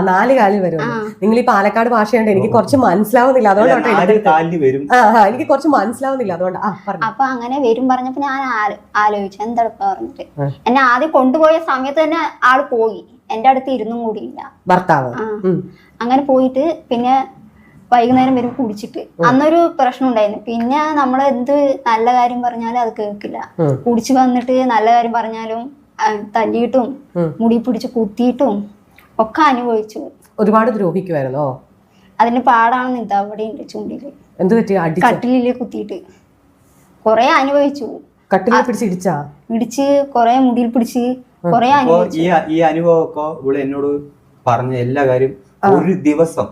4 കാലിൽ വരും. നിങ്ങൾ ഈ പാലക്കാട് ഭാഷയുണ്ട്, എനിക്ക് കുറച്ച് മനസ്സിലാവുന്നില്ല. അതുകൊണ്ടാണ് എനിക്ക് കുറച്ച് മനസ്സിലാവുന്നില്ല. അതുകൊണ്ട്
അപ്പൊ അങ്ങനെ വരും പറഞ്ഞപ്പോ ഞാൻ ആലോചിച്ചു എന്തെടുക്ക പറഞ്ഞിട്ട്. എന്നെ ആദ്യം കൊണ്ടുപോയ സമയത്ത് തന്നെ ആള് പോയി. എന്റെ അടുത്ത് ഇരുന്നും കൂടിയില്ല
ഭർത്താവ്.
അങ്ങനെ പോയിട്ട് പിന്നെ വൈകുന്നേരം വരും കുടിച്ചിട്ട്. അന്നൊരു പ്രശ്നം ഉണ്ടായിരുന്നു. പിന്നെ നമ്മൾ എന്ത് നല്ല കാര്യം പറഞ്ഞാലും അത് കേൾക്കില്ല. കുടിച്ചു വന്നിട്ട് നല്ല കാര്യം പറഞ്ഞാലും തല്ലിയിട്ടും മുടി പിടിച്ച് കുത്തിയിട്ടും ഒക്കെ അനുഭവിച്ചു.
ഒരുപാട് ദ്രോഹിക്കുമായിരുന്നോ?
അതിന്റെ പാടാണെന്ന് ഇതാ അവിടെ ഉണ്ട് ചൂണ്ടില്.
എന്ത് പറ്റി?
കട്ടിലില് കുത്തിയിട്ട് കൊറേ അനുഭവിച്ചു.
കട്ടിലിൽ പിടിച്ച്
ഇടിച്ച് കൊറേ മുടിയിൽ പിടിച്ച് കൊറേ അനുഭവിച്ചു.
ഈ അനുഭവമൊക്കെ ഇവിടെ എന്നോട് പറഞ്ഞ എല്ലാ കാര്യം ഒരു ദിവസം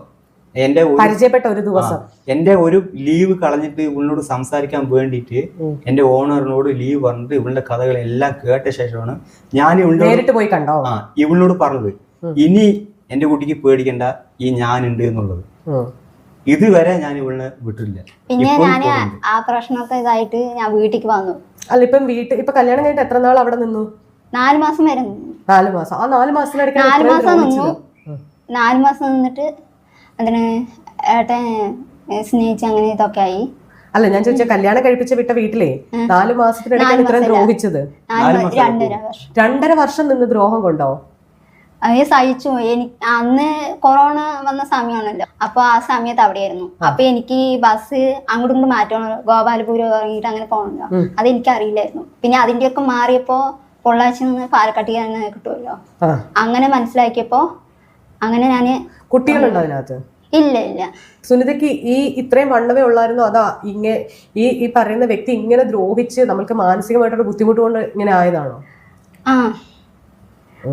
എന്റെ
പരിചയപ്പെട്ട ഒരു ദിവസം
എന്റെ ഒരു ലീവ് കളഞ്ഞിട്ട് ഇവളിനോട് സംസാരിക്കാൻ വേണ്ടിയിട്ട് എന്റെ ഓണറിനോട് ലീവ് പറഞ്ഞിട്ട് ഇവളുടെ കഥകളെല്ലാം കേട്ട ശേഷമാണ് ഞാൻ
നേരിട്ട് പോയി കണ്ടോ
ഇവളിനോട് പറഞ്ഞത്. ഇനി എന്റെ കുട്ടിക്ക് പേടിക്കണ്ട, ഈ ഞാനുണ്ട് എന്നുള്ളത്. ഇതുവരെ ഞാൻ ഇവളിനെ വിട്ടില്ല.
പിന്നെ ഞാൻ ആ പ്രശ്നമൊക്കെ ഇതായിട്ട് ഞാൻ വീട്ടിലേക്ക് വന്നു.
അല്ല, ഇപ്പൊ കല്യാണം കഴിഞ്ഞിട്ട് എത്ര നാൾ അവിടെ നിന്നു?
4 മാസം വരെ നിന്നു.
4 മാസം. ആ 4 മാസത്തിനിടയ്ക്ക്
4 മാസം നിന്നു. 4 മാസം നിന്നിട്ട് അതിന് ഏട്ടൻ സ്നേഹിച്ച് അങ്ങനെ ഇതൊക്കെ ആയി.
അല്ല, ഞാൻ ചോദിച്ച കല്യാണം കഴിപ്പിച്ച വിട്ട വീട്ടിലെ 4 മാസത്തിനിടയ്ക്കാണ് ഇത്രയും ദ്രോഹിച്ചത്. 2.5 വർഷം നിന്ന് ദ്രോഹം കൊണ്ടോ?
അത് സഹിച്ചു. എനിക്ക് അന്ന് കൊറോണ വന്ന സമയമാണല്ലോ. അപ്പൊ ആ സമയത്ത് അവിടെയായിരുന്നു. അപ്പൊ എനിക്ക് ബസ് അങ്ങോട്ടും ഇങ്ങോട്ട് മാറ്റണല്ലോ, ഗോപാലപുരം ഇറങ്ങിയിട്ട് അങ്ങനെ പോകണല്ലോ. അതെനിക്ക് അറിയില്ലായിരുന്നു. പിന്നെ അതിന്റെയൊക്കെ മാറിയപ്പോ പൊള്ളാച്ചി നിന്ന് പാലക്കാട്ടിൽ തന്നെ കിട്ടുമല്ലോ. അങ്ങനെ മനസ്സിലാക്കിയപ്പോ അങ്ങനെ ഞാന്.
കുട്ടികളുണ്ടോ അതിനകത്ത്?
ഇല്ല.
സുനിതയ്ക്ക് ഇത്രയും വണ്ണമേ ഉള്ളായിരുന്നോ, അതാ ഈ പറയുന്ന വ്യക്തി ഇങ്ങനെ ദ്രോഹിച്ച് നമ്മൾക്ക് മാനസികമായിട്ടൊരു ബുദ്ധിമുട്ട് കൊണ്ട് ഇങ്ങനെ ആയതാണോ?
ആ,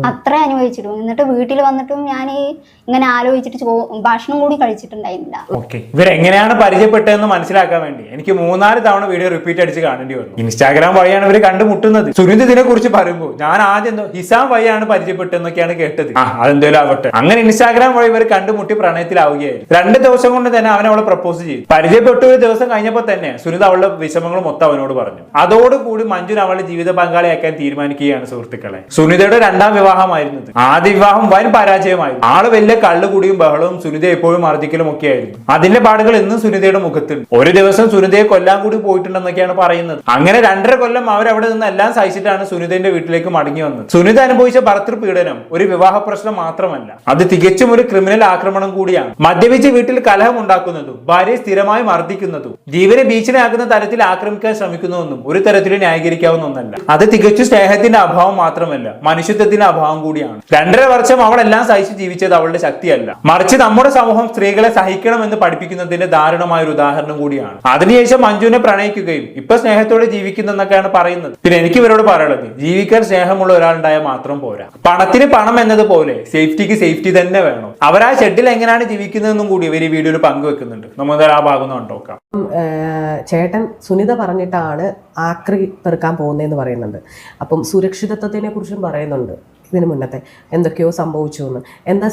അത്ര അനുഭവിച്ചിട്ടും. എന്നിട്ട് വീട്ടിൽ വന്നിട്ടും ഞാൻ ഇങ്ങനെ ആലോചിച്ചിട്ട് ഭക്ഷണം കൂടി കഴിച്ചിട്ടുണ്ടായിരുന്നില്ല.
ഓക്കെ, ഇവരെങ്ങനെയാണ് പരിചയപ്പെട്ടതെന്ന് മനസ്സിലാക്കാൻ വേണ്ടി എനിക്ക് 3-4 തവണ വീഡിയോ റിപ്പീറ്റ് അടിച്ച് കാണേണ്ടി വന്നു. ഇൻസ്റ്റാഗ്രാം വഴിയാണ് ഇവർ കണ്ടുമുട്ടുന്നത്. സുനിത് ഇതിനെ കുറിച്ച് പറയുമ്പോൾ ഞാൻ ആദ്യം ഹിസാം വഴിയാണ് പരിചയപ്പെട്ടതെന്നൊക്കെയാണ് കേട്ടത്. അതെന്തേലും ആവട്ടെ, അങ്ങനെ ഇൻസ്റ്റാഗ്രാം വഴി ഇവർ കണ്ടുമുട്ടി പ്രണയത്തിലാവുകയായിരുന്നു. 2 ദിവസം കൊണ്ട് തന്നെ അവൻ അവളെ പ്രപ്പോസ് ചെയ്തു. പരിചയപ്പെട്ട ഒരു ദിവസം കഴിഞ്ഞപ്പോൾ തന്നെ സുനിത അവളുടെ വിഷമങ്ങൾ മൊത്തം അവനോട് പറഞ്ഞു. അതോടുകൂടി മഞ്ജുൻ അവളുടെ ജീവിത പങ്കാളിയാക്കാൻ തീരുമാനിക്കുകയാണ് സുഹൃത്തുക്കളെ. സുനിതയുടെ 2ാം വിവാഹമായിരുന്നത്. ആദ്യ വിവാഹം വൻ പരാജയമായിരുന്നു. ആള് വലിയ കള്ളുകുടിയും ബഹളവും സുനിത എപ്പോഴും മർദ്ദിക്കലും ഒക്കെ ആയിരുന്നു. അതിന്റെ പാടുകൾ ഇന്നും സുനിതയുടെ മുഖത്തുണ്ട്. ഒരു ദിവസം സുനിതയെ കൊല്ലാൻ കൂടി പോയിട്ടുണ്ടെന്നൊക്കെയാണ് പറയുന്നത്. അങ്ങനെ 2.5 കൊല്ലം അവരവിടെ നിന്ന് എല്ലാം സഹിച്ചിട്ടാണ് സുനിതയുടെ വീട്ടിലേക്ക് മടങ്ങി വന്നത്. സുനിത അനുഭവിച്ച ഭർത്തൃ പീഡനം ഒരു വിവാഹ പ്രശ്നം മാത്രമല്ല, അത് തികച്ചും ഒരു ക്രിമിനൽ ആക്രമണം കൂടിയാണ്. മദ്യപിച്ച് വീട്ടിൽ കലഹം ഉണ്ടാക്കുന്നതും ഭാര്യയെ സ്ഥിരമായി മർദ്ദിക്കുന്നതും ജീവനെ ഭീഷണിയാക്കുന്ന തരത്തിൽ ആക്രമിക്കാൻ ശ്രമിക്കുന്നതൊന്നും ഒരു തരത്തിലും ന്യായീകരിക്കാവുന്ന ഒന്നല്ല. അത് തികച്ചും സ്നേഹത്തിന്റെ അഭാവം മാത്രമല്ല, മനുഷ്യത്വത്തിന്റെ അഭാവം കൂടിയാണ്. 2.5 വർഷം അവളെല്ലാം സഹിച്ച് ജീവിച്ചത് അവളുടെ ശക്തിയല്ല, മറിച്ച് നമ്മുടെ സമൂഹം സ്ത്രീകളെ സഹിക്കണമെന്ന് പഠിപ്പിക്കുന്നതിന്റെ ദാരുണമായ ഒരു ഉദാഹരണം കൂടിയാണ്. അതിനുശേഷം മഞ്ജുവിനെ പ്രണയിക്കുകയും ഇപ്പൊ സ്നേഹത്തോടെ ജീവിക്കുന്നൊക്കെയാണ് പറയുന്നത്. പിന്നെ എനിക്ക് ഇവരോട് പറയുന്നത്, ജീവിക്കാൻ സ്നേഹമുള്ള ഒരാളുണ്ടായാൽ മാത്രം പോരാ. പണത്തിന് പണം എന്നതുപോലെ സേഫ്റ്റിക്ക് സേഫ്റ്റി തന്നെ വേണം. അവരാ ഷെഡിൽ എങ്ങനെയാണ് ജീവിക്കുന്നതെന്നും കൂടി ഇവർ ഈ വീഡിയോയിൽ പങ്കുവെക്കുന്നുണ്ട്. നമുക്ക് ആ ഭാഗം കണ്ടോക്കാം.
ചേട്ടൻ സുനിത പറഞ്ഞിട്ടാണ് ആക്രി പെറുക്കാൻ പോകുന്നതെന്ന് പറയുന്നുണ്ട്. അപ്പം സുരക്ഷിതത്വത്തിനെ കുറിച്ചും പറയുന്നുണ്ട്. ഇതിന് മുന്നത്തെ എന്തൊക്കെയോ സംഭവിച്ചു എന്ന്. എന്താ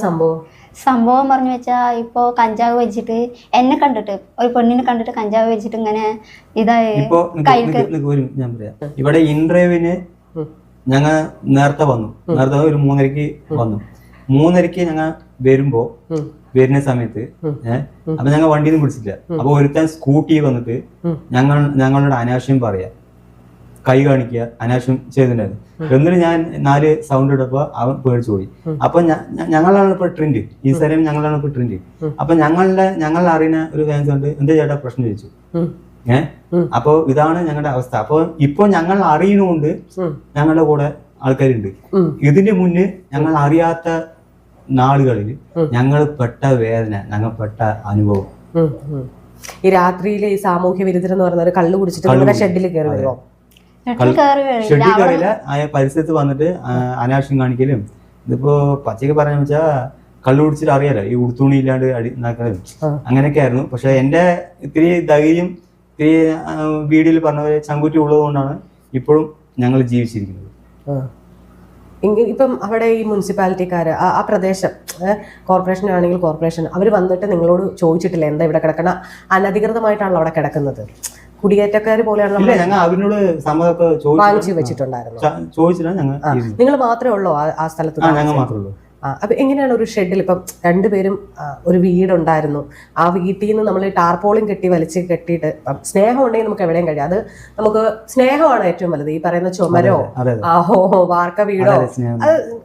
സംഭവം
പറഞ്ഞു വെച്ചാൽ ഇപ്പോൾ കഞ്ചാവ് വെച്ചിട്ട് എന്നെ കണ്ടിട്ട്, ഒരു പെണ്ണിനെ കണ്ടിട്ട് കഞ്ചാവ് വെച്ചിട്ട് ഇങ്ങനെ
ഞാൻ പറയാം. ഇവിടെ ഇന്റർവ്യൂവിന് ഞങ്ങൾ നേരത്തെ വന്നു. നേരത്തെ ഒരു 3:30 വന്നു. 3:30 ഞങ്ങൾ വരുന്ന സമയത്ത് അപ്പൊ ഞങ്ങൾ വണ്ടിയിൽ നിന്ന് പിടിച്ചില്ല. അപ്പൊ ഒരുത്താൻ സ്കൂട്ടി വന്നിട്ട് ഞങ്ങളോട് അനാവശ്യം പറയാ, കൈ കാണിക്കുക, അനാവശ്യം ചെയ്തിട്ടുണ്ടായിരുന്നു. എന്നിട്ട് ഞാൻ 4 സൗണ്ട് ഇട്ടപ്പോ അവൻ പേടിച്ചു പോയി. അപ്പൊ ഞങ്ങളാണ് ഇപ്പൊ ട്രെൻഡ്, ഈ സ്ഥലം ഞങ്ങളാണ് ഇപ്പൊ ട്രെൻഡ്. അപ്പൊ ഞങ്ങൾ അറിയുന്ന ഒരു ഫാൻസ് ഉണ്ട്, എന്താ ചേട്ടാ പ്രശ്നം ചോദിച്ചു. അപ്പൊ ഇതാണ് ഞങ്ങളുടെ അവസ്ഥ. അപ്പൊ ഇപ്പൊ ഞങ്ങൾ അറിയുന്നതുകൊണ്ട് ഞങ്ങളുടെ കൂടെ ആൾക്കാരുണ്ട്. ഇതിന് മുന്നേ ഞങ്ങൾ അറിയാത്ത നാളുകളിൽ ഞങ്ങൾ പെട്ട വേദന, ഞങ്ങൾ പെട്ട അനുഭവം.
ഈ രാത്രിയിലെ ഈ സാമൂഹ്യ വിരുദ്ധർ എന്ന് പറയുന്ന ഒരു കള്ളു കുടിച്ചിട്ട് ഷെഡിൽ കയറി വരുമോ?
ഷെഡിൽ കയറിയില്ല, ആ പരിസരത്ത് വന്നിട്ട് അനാവശ്യം കാണിക്കലും. ഇതിപ്പോ പച്ചയ്ക്ക് പറഞ്ഞു വെച്ചാൽ കള്ളു കുടിച്ചിട്ട് അറിയാലോ, ഈ ഉടുത്തുണി ഇല്ലാണ്ട് ഉണ്ടാക്കലും അങ്ങനെയൊക്കെ ആയിരുന്നു. പക്ഷെ എന്റെ ഇത്തിരി ധൈര്യം, ഇത്തിരി വീഡിയോയിൽ പറഞ്ഞ പോലെ ചങ്കുറ്റി ഉള്ളത് കൊണ്ടാണ് ഇപ്പോഴും ഞങ്ങൾ ജീവിച്ചിരിക്കുന്നത്.
ഇപ്പം അവിടെ ഈ മുനിസിപ്പാലിറ്റിക്കാർ, ആ പ്രദേശം കോർപ്പറേഷൻ ആണെങ്കിൽ കോർപ്പറേഷൻ, അവർ വന്നിട്ട് നിങ്ങളോട് ചോദിച്ചിട്ടില്ല എന്താ ഇവിടെ കിടക്കണ? അനധികൃതമായിട്ടാണല്ലോ അവിടെ കിടക്കുന്നത്, കുടിയേറ്റക്കാർ പോലെയാണല്ലോ.
ഞങ്ങൾ അവരോട് സമ്മതമൊക്കെ
വാങ്ങിച്ചു വെച്ചിട്ടുണ്ടായിരുന്നു.
ചോദിച്ചില്ല.
നിങ്ങൾ മാത്രമേ ഉള്ളൂ ആ സ്ഥലത്ത്?
ഞങ്ങൾ മാത്രമേ ഉള്ളൂ.
അപ്പൊ എങ്ങനെയാണ് ഒരു ഷെഡിൽ ഇപ്പം 2 പേരും ഒരു വീടുണ്ടായിരുന്നു, ആ വീട്ടിൽ നിന്ന് നമ്മൾ ടാർപോളിയും കെട്ടിയിട്ട് സ്നേഹം ഉണ്ടെങ്കിൽ നമുക്ക് എവിടെയും കഴിയും. അത് നമുക്ക് സ്നേഹമാണ് ഏറ്റവും വലുത്. ഈ പറയുന്ന ചുമരോ വാർക്ക വീടോ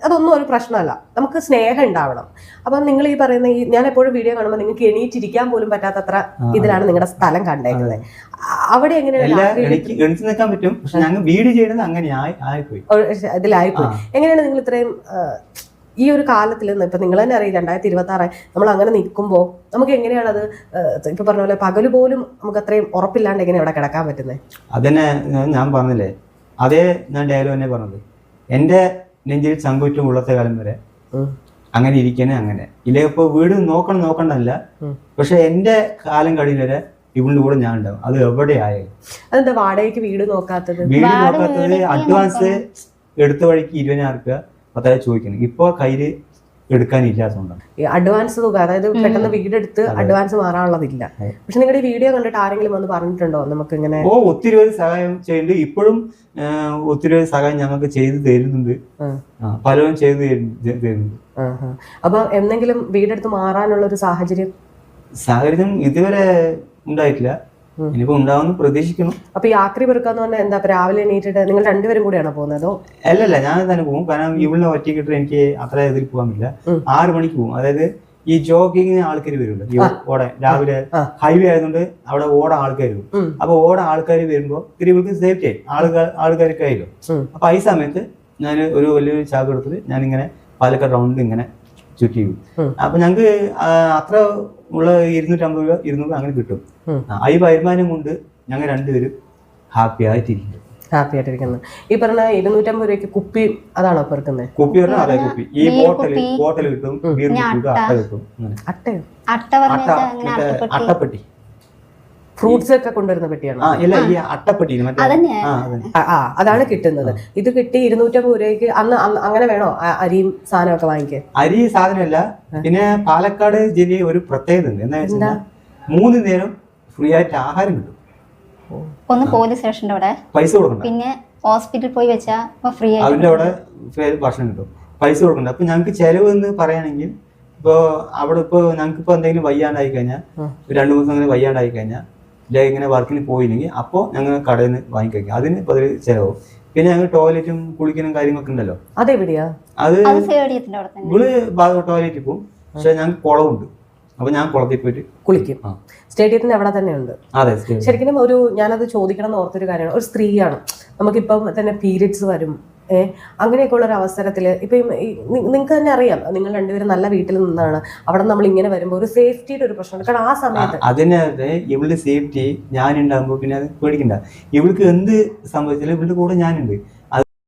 അതൊന്നും ഒരു പ്രശ്നമല്ല, നമുക്ക് സ്നേഹം ഉണ്ടാവണം. അപ്പം നിങ്ങൾ ഈ പറയുന്ന ഞാൻ എപ്പോഴും വീഡിയോ കാണുമ്പോൾ നിങ്ങൾക്ക് എണീറ്റിരിക്കാൻ പോലും പറ്റാത്തത്ര ഇതിലാണ് നിങ്ങളുടെ സ്ഥലം കണ്ടേക്കുന്നത്. അവിടെ
എങ്ങനെയാണ് പറ്റും, പക്ഷെ ഞങ്ങൾ വീട് ചെയ്യുന്നത് അങ്ങനെ
ഇതിലായിപ്പോയി. എങ്ങനെയാണ് നിങ്ങൾ ഇത്രയും ഈ ഒരു കാലത്തിൽ നിന്ന്, ഇപ്പം നിങ്ങൾ തന്നെ അറിയാം 2026 നമ്മൾ അങ്ങനെ നിൽക്കുമ്പോൾ നമുക്ക് എങ്ങനെയാണ് അത് ഇപ്പൊ പറഞ്ഞ പോലെ പകല് പോലും നമുക്ക് അത്രയും ഉറപ്പില്ലാണ്ട് എങ്ങനെ ഇവിടെ കിടക്കാൻ പറ്റുന്നത്?
അതന്നെ ഞാൻ പറഞ്ഞില്ലേ, അതേ ഞാൻ ഡയലോഗ് തന്നെ പറഞ്ഞത്. എൻ്റെ നെഞ്ചിൽ ചങ്കുറ്റും ഉള്ളത്തെ കാലം വരെ അങ്ങനെ ഇരിക്കണേ. അങ്ങനെ ഇല്ലേ ഇപ്പൊ വീട് നോക്കണ്ടല്ല, പക്ഷെ എൻ്റെ കാലം കഴിയും വരെ ഇവളുടെ കൂടെ ഞാൻ ഉണ്ടാവും. അത് എവിടെയായാലും.
അതെന്താ വാടകയ്ക്ക് വീട് നോക്കാത്തത്?
അഡ്വാൻസ് എടുത്ത വഴിക്ക് 20,000 രൂപ 10,000 ചോദിക്കണം. ഇപ്പൊ കയ്യില് എടുക്കാനില്ലാത്തതുകൊണ്ടാണ്
അഡ്വാൻസ് തുക. അതായത് പെട്ടെന്ന് വീടെടുത്ത് അഡ്വാൻസ് മാറാനുള്ളതില്ല. പക്ഷെ നിങ്ങളുടെ ഈ വീഡിയോ കണ്ടിട്ട് ആരെങ്കിലും വന്ന് പറഞ്ഞിട്ടുണ്ടോ നമുക്ക് ഇങ്ങനെ?
ഒത്തിരി പേര് സഹായം ചെയ്യുന്നുണ്ട്. ഇപ്പോഴും ഒത്തിരി പേര് സഹായം ഞങ്ങൾക്ക് ചെയ്തു തരുന്നുണ്ട്. പലരും ചെയ്തു തരുന്നുണ്ട്.
അപ്പൊ എന്തെങ്കിലും വീടെടുത്ത് മാറാനുള്ള ഒരു സാഹചര്യം
ഇതുവരെ ഉണ്ടായിട്ടില്ല. ഇനിയിപ്പോ ഉണ്ടാവുന്ന പ്രതീക്ഷിക്കണം.
അപ്പൊ ഈ ആക്രി പെറുക്കാന്ന് പറഞ്ഞാൽ എന്താ, രാവിലെ എണീറ്റിട്ട് നിങ്ങൾ 2 പേരും കൂടെയാണോ പോകുന്നതോ?
അല്ലല്ല, ഞാൻ തന്നെ പോകും. കാരണം ഇവിടെ ഒറ്റയ്ക്കിട്ട് എനിക്ക് അത്ര ഇതിൽ പോകാൻ പറ്റില്ല. 6 മണിക്ക് പോകും. അതായത് ഈ ജോഗിങ്ങിന് ആൾക്കാർ വരുമല്ലോ, ഈ ഓടാൻ രാവിലെ ഹൈവേ ആയതുകൊണ്ട് അവിടെ ആൾക്കാർ വരും. അപ്പൊ ആൾക്കാർ വരുമ്പോ ഇവർക്ക് സേഫ്റ്റി ആയി ആൾക്കാരൊക്കെ ആയല്ലോ. അപ്പൊ ഈ സമയത്ത് ഞാൻ ഒരു വലിയൊരു ചാക്ക് എടുത്തിട്ട് ഞാനിങ്ങനെ പാലക്കാട് റൗണ്ട് ഇങ്ങനെ ചുറ്റി അപ്പൊ ഞങ്ങൾക്ക് അത്ര ഉള്ള 250 രൂപ 200 അങ്ങനെ കിട്ടും. ഈ വരുമാനം കൊണ്ട് ഞങ്ങൾ രണ്ടുപേരും ഹാപ്പി ആയിട്ടിരിക്കും.
ഹാപ്പി ആയിട്ടിരിക്കുന്നത്. ഈ പറഞ്ഞ 250 രൂപയ്ക്ക് കുപ്പി അതാണോ പെറുക്കുന്നത്?
കുപ്പി പറഞ്ഞാൽ അതെ കുപ്പി. ഈ ബോട്ടൽ കിട്ടും, ബീർ കിട്ടും, അട്ട കിട്ടും.
അട്ടയോ?
അട്ടപ്പെട്ടി
ഫ്രൂട്ട്സ് ഒക്കെ കൊണ്ടുവരുന്ന പെട്ടിയാണ്.
ഈ അട്ടപ്പെട്ടി
അതാണ് കിട്ടുന്നത്. ഇത് കിട്ടി 250 രൂപയ്ക്ക് അന്ന് അങ്ങനെ വേണോ അരിയും സാധനമൊക്കെ വാങ്ങിക്കാൻ?
അരി സാധനമല്ല. പിന്നെ പാലക്കാട് ജില്ലയിൽ ഒരു പ്രത്യേകത ഉണ്ട്. എന്താ വെച്ചാൽ 3 നേരം ഫ്രീ ആയിട്ട് ആഹാരം കിട്ടും.
ഒന്ന് പോലീസ് സ്റ്റേഷന്റെ അവിടെ
പൈസ കൊടുക്കണ്ട.
പിന്നെ ഹോസ്പിറ്റലിൽ പോയി വെച്ചാൽ ഫ്രീ ആയിട്ട്
അതിന്റെ അവിടെ ഭക്ഷണം കിട്ടും, പൈസ കൊടുക്കണ്ട. അപ്പൊ ഞങ്ങൾക്ക് ചെലവ് എന്ന് പറയുകയാണെങ്കിൽ ഇപ്പൊ അവിടെ ഇപ്പൊ ഞങ്ങൾക്ക് ഇപ്പൊ എന്തെങ്കിലും വയ്യാണ്ടായി കഴിഞ്ഞാൽ 2 ദിവസം അങ്ങനെ വയ്യാണ്ടായി കഴിഞ്ഞാൽ ഇങ്ങനെ വർക്കിന് പോയില്ലെങ്കിൽ അപ്പോൾ ഞങ്ങൾ കടയിൽ നിന്ന് വാങ്ങിക്കഴിക്കും. അതിന് പതിവ് ചെലവും. പിന്നെ ഞങ്ങൾ ടോയ്ലറ്റും കുളിക്കലും കാര്യങ്ങളൊക്കെ ഉണ്ടല്ലോ.
അതെവിടെയാ?
അത് ഇവള് ടോയ്ലറ്റിൽ പോകും. പക്ഷെ ഞങ്ങൾക്ക് കുളമുണ്ട്. അപ്പൊ ഞാൻ കുളത്തിൽ പോയിട്ട് കുളിക്കും.
സ്റ്റേഡിയത്തിന്റെ അവിടെ തന്നെ ഉണ്ട്.
അതെ.
ശരിക്കും ഞാനത് ചോദിക്കണം എന്ന് ഓർത്തൊരു കാര്യമാണ്. ഒരു സ്ത്രീയാണ്, നമുക്കിപ്പം തന്നെ പീരിയഡ്സ് വരും, അങ്ങനെയൊക്കെ ഉള്ള ഒരു അവസരത്തിൽ ഇപ്പം നിങ്ങൾക്ക് തന്നെ അറിയാം, നിങ്ങൾ രണ്ടുപേരും നല്ല വീട്ടിൽ നിന്നാണ്. അവിടെ നമ്മൾ ഇങ്ങനെ വരുമ്പോൾ ഒരു സേഫ്റ്റിയുടെ ഒരു പ്രശ്നമുണ്ട്. കാരണം ആ സമയത്ത്
അതിനകത്ത് ഇവളുടെ സേഫ്റ്റി ഞാനുണ്ടാകുമ്പോൾ പിന്നെ അത് പേടിക്കണ്ട. ഇവൾക്ക് എന്ത് സംഭവിച്ചാലും ഇവളുടെ കൂടെ ഞാനുണ്ട്.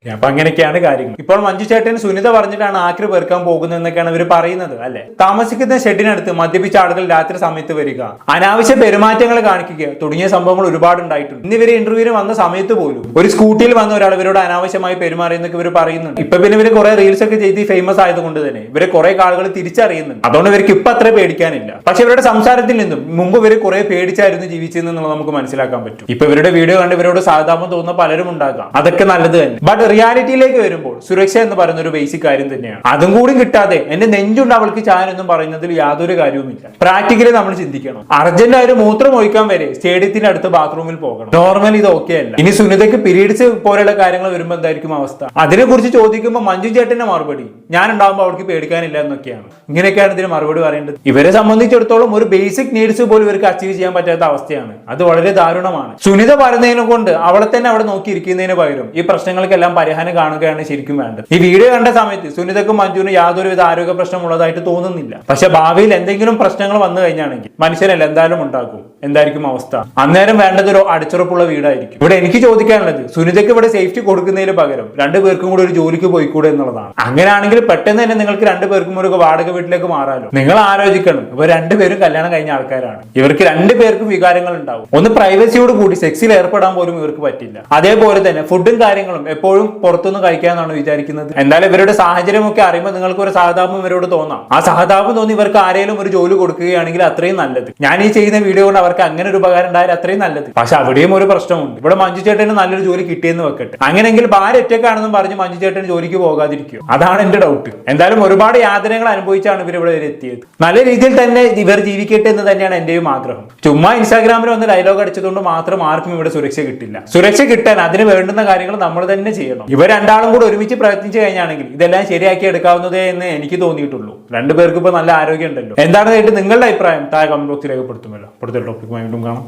അപ്പൊ അങ്ങനെയൊക്കെയാണ് കാര്യങ്ങൾ. ഇപ്പോൾ മഞ്ജു ചേട്ടൻ സുനിത പറഞ്ഞിട്ടാണ് ആക്രി പെറുക്കാൻ പോകുന്നത് എന്നൊക്കെയാണ് ഇവർ പറയുന്നത് അല്ലെ. താമസിക്കുന്ന ഷെഡിനടുത്ത് മദ്യപിച്ച ആളുകൾ രാത്രി സമയത്ത് വരിക, അനാവശ്യ പെരുമാറ്റങ്ങൾ കാണിക്കുക തുടങ്ങിയ സംഭവങ്ങൾ ഒരുപാട് ഉണ്ടായിട്ടുണ്ട്. ഇന്ന് ഇവര് ഇന്റർവ്യൂവിന് വന്ന സമയത്ത് പോലും ഒരു സ്കൂട്ടിയിൽ വന്ന ഒരാൾ ഇവരോട് അനാവശ്യമായി പെരുമാറിയെന്നൊക്കെ ഇവർ പറയുന്നുണ്ട്. ഇപ്പൊ പിന്നെ ഇവര് കുറെ റീൽസ് ഒക്കെ ചെയ്ത് ഫേമസ് ആയതുകൊണ്ട് തന്നെ ഇവരെ കുറെ ആളുകൾ തിരിച്ചറിയുന്നുണ്ട്. അതുകൊണ്ട് ഇവർക്ക് ഇപ്പൊ അത്ര പേടിക്കാനില്ല. പക്ഷെ ഇവരുടെ സംസാരത്തിൽ നിന്നും മുമ്പ് ഇവര് കുറെ പേടിച്ചായിരുന്നു ജീവിച്ചതെന്നുള്ളത് നമുക്ക് മനസ്സിലാക്കാൻ പറ്റും. ഇപ്പൊ ഇവരുടെ വീഡിയോ കണ്ട് ഇവരോട് സാധാരണ തോന്നുന്ന പലരും ഉണ്ടാകാം. അതൊക്കെ നല്ലത് തന്നെ. ബട്ട് റിയാലിറ്റിയിലേക്ക് വരുമ്പോൾ സുരക്ഷ എന്ന് പറയുന്ന ഒരു ബേസിക് കാര്യം തന്നെയാണ്. അതും കൂടി കിട്ടാതെ എന്റെ നെഞ്ചുണ്ട് അവൾക്ക് ചാൻ എന്നും പറയുന്നതിൽ യാതൊരു കാര്യവുമില്ല. പ്രാക്ടിക്കലി നമ്മൾ ചിന്തിക്കണം. അർജന്റ് ആയിട്ട് മൂത്രം ഒഴിക്കാൻ വരെ സ്റ്റേഡിയത്തിന്റെ അടുത്ത് ബാത്റൂമിൽ പോകണം. നോർമൽ ഇത് ഓക്കെ അല്ല. ഇനി സുനിതയ്ക്ക് പീരീഡ്സ് പോലെയുള്ള കാര്യങ്ങൾ വരുമ്പോൾ എന്തായിരിക്കും അവസ്ഥ? അതിനെ കുറിച്ച് ചോദിക്കുമ്പോൾ മഞ്ജു ചേട്ടന്റെ മറുപടി ഞാൻ ഉണ്ടാകുമ്പോൾ അവൾക്ക് പേടിക്കാനില്ല എന്നൊക്കെയാണ്. ഇങ്ങനെയൊക്കെയാണ് ഇതിന് മറുപടി പറയേണ്ടത്. ഇവരെ സംബന്ധിച്ചിടത്തോളം ഒരു ബേസിക് നീഡ്സ് പോലും ഇവർക്ക് അച്ചീവ് ചെയ്യാൻ പറ്റാത്ത അവസ്ഥയാണ്. അത് വളരെ ദാരുണമാണ്. സുനിത പറയുന്നതിനെ കൊണ്ട് അവളെ തന്നെ അവിടെ നോക്കിയിരിക്കുന്നതിന് പകരം ഈ പ്രശ്നങ്ങൾക്കെല്ലാം പരിഹാരം കാണുകയാണ് ശരിക്കും വേണ്ടത്. ഈ വീഡിയോ കണ്ട സമയത്ത് സുനിതക്കും മഞ്ജുവിനും യാതൊരുവിധ ആരോഗ്യ പ്രശ്നം ഉള്ളതായിട്ട് തോന്നുന്നില്ല. പക്ഷെ ഭാവിയിൽ എന്തെങ്കിലും പ്രശ്നങ്ങൾ വന്നു കഴിഞ്ഞാണെങ്കിൽ മനുഷ്യരല്ല എന്തായാലും ഉണ്ടാക്കും. എന്തായിരിക്കും അവസ്ഥ? അന്നേരം വേണ്ടത് ഒരു അടിച്ചുറപ്പുള്ള വീടായിരിക്കും. ഇവിടെ എനിക്ക് ചോദിക്കാനുള്ളത് സുനിതയ്ക്ക് ഇവിടെ സേഫ്റ്റി കൊടുക്കുന്നതിന് പകരം 2 പേർക്കും കൂടെ ഒരു ജോലിക്ക് പോയിക്കൂടെ എന്നുള്ളതാണ്. അങ്ങനെയാണെങ്കിൽ പെട്ടെന്ന് തന്നെ നിങ്ങൾക്ക് 2 പേർക്കും ഒരു വാടക വീട്ടിലേക്ക് മാറാലോ. നിങ്ങൾ ആലോചിക്കണം, ഇവർ 2 പേരും കല്യാണം കഴിഞ്ഞ ആൾക്കാരാണ്. ഇവർക്ക് 2 പേർക്കും വികാരങ്ങൾ ഉണ്ടാവും. ഒന്ന് പ്രൈവസിയോട് കൂടി സെക്സിൽ ഏർപ്പെടാൻ പോലും ഇവർക്ക് പറ്റില്ല. അതേപോലെ തന്നെ ഫുഡും കാര്യങ്ങളും എപ്പോഴും പുറത്തുനിന്ന് കഴിക്കാന്നാണ് വിചാരിക്കുന്നത്. എന്തായാലും ഇവരുടെ സാഹചര്യം ഒക്കെ അറിയുമ്പോൾ നിങ്ങൾക്ക് ഒരു സഹതാപം ഇവരോട് തോന്നാം. ആ സഹതാപം തോന്നി ഇവർക്ക് ആരെങ്കിലും ഒരു ജോലി കൊടുക്കുകയാണെങ്കിൽ അത്രയും നല്ലത്. ഞാൻ ഈ ചെയ്യുന്ന വീഡിയോ കൊണ്ട് അവർക്ക് അങ്ങനെ ഒരു ഉപകാരം ഉണ്ടായാൽ അത്രയും നല്ലത്. പക്ഷെ അവിടെയും ഒരു പ്രശ്നമുണ്ട്. ഇവിടെ മഞ്ജു ചേട്ടന് നല്ലൊരു ജോലി കിട്ടിയെന്ന് വെക്കട്ടെ, അങ്ങനെയെങ്കിൽ ഭാര്യ ഒറ്റക്കാണെന്നും പറഞ്ഞ് മഞ്ജു ചേട്ടൻ ജോലിക്ക് പോകാതിരിക്കും. അതാണ് എന്റെ ഡൗട്ട്. എന്തായാലും ഒരുപാട് യാതനകൾ അനുഭവിച്ചാണ് ഇവർ ഇവിടെ വരെ എത്തിയത്. നല്ല രീതിയിൽ തന്നെ ഇവർ ജീവിക്കട്ടെ എന്ന് തന്നെയാണ് എന്റെയും ആഗ്രഹം. ചുമ്മാ ഇൻസ്റ്റാഗ്രാമിൽ വന്ന് ഡയലോഗ് അടിച്ചതുകൊണ്ട് മാത്രം ആർക്കും ഇവിടെ സുരക്ഷ കിട്ടില്ല. സുരക്ഷ കിട്ടാൻ അതിന് വേണ്ടുന്ന കാര്യങ്ങൾ നമ്മൾ തന്നെ ചെയ്യണം. ഇവർ രണ്ടാളും കൂടെ ഒരുമിച്ച് പ്രയത്നിച്ചു കഴിഞ്ഞാണെങ്കിൽ ഇതെല്ലാം ശരിയാക്കി എടുക്കാവുന്നതേ എന്ന് എനിക്ക് തോന്നിയിട്ടുള്ളൂ. 2 പേർക്കും ഇപ്പൊ നല്ല ആരോഗ്യം ഉണ്ടല്ലോ. എന്താണ് നിങ്ങളുടെ അഭിപ്രായം? താഴെ കമന്റ് ബോക്സിൽ രേഖപ്പെടുത്തുമല്ലോ. അടുത്ത ടോപ്പിക്കുമായി വീണ്ടും കാണാം.